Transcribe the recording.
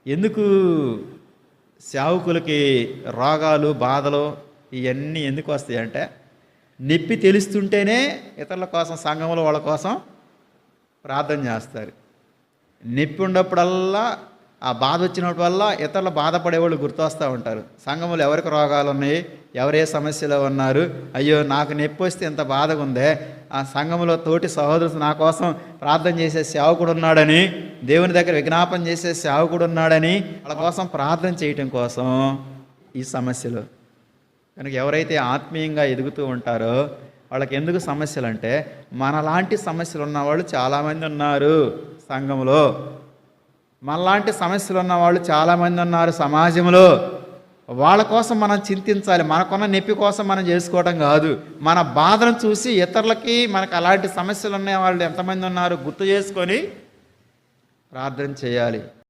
ఎందుకు సేవకులకి రోగాలు, బాధలు ఇవన్నీ ఎందుకు వస్తాయంటే, నొప్పి తెలుస్తుంటేనే ఇతరుల కోసం, సంఘంలో వాళ్ళ కోసం ప్రార్థన చేస్తారు. నొప్పి ఉన్నప్పుడల్లా, ఆ బాధ వచ్చినప్పుడల్లా ఇతరులు బాధపడేవాళ్ళు గుర్తొస్తూ ఉంటారు. సంఘంలో ఎవరికి రోగాలు ఉన్నాయి, ఎవరే సమస్యలో ఉన్నారు, అయ్యో నాకు నొప్పి వస్తే ఇంత బాధగా ఉందే, ఆ సంఘంలో తోటి సహోదరుడు నా కోసం ప్రార్థన చేసే సేవకుడు ఉన్నాడని, దేవుని దగ్గర విజ్ఞాపన చేసే సేవకుడు ఉన్నాడని వాళ్ళ కోసం ప్రార్థన చేయటం కోసం ఈ సమస్యలు. కనుక ఎవరైతే ఆత్మీయంగా ఎదుగుతూ ఉంటారో వాళ్ళకి ఎందుకు సమస్యలు అంటే, మనలాంటి సమస్యలు ఉన్నవాళ్ళు చాలామంది ఉన్నారు సంఘంలో, మనలాంటి సమస్యలు ఉన్నవాళ్ళు చాలామంది ఉన్నారు సమాజంలో. వాళ్ళ కోసం మనం చింతించాలి. మనకున్న నొప్పి కోసం మనం చేసుకోవడం కాదు, మన బాధను చూసి ఇతరులకి మనకు అలాంటి సమస్యలు ఉన్న వాళ్ళు ఎంతమంది ఉన్నారు గుర్తు చేసుకొని ప్రార్థన చేయాలి.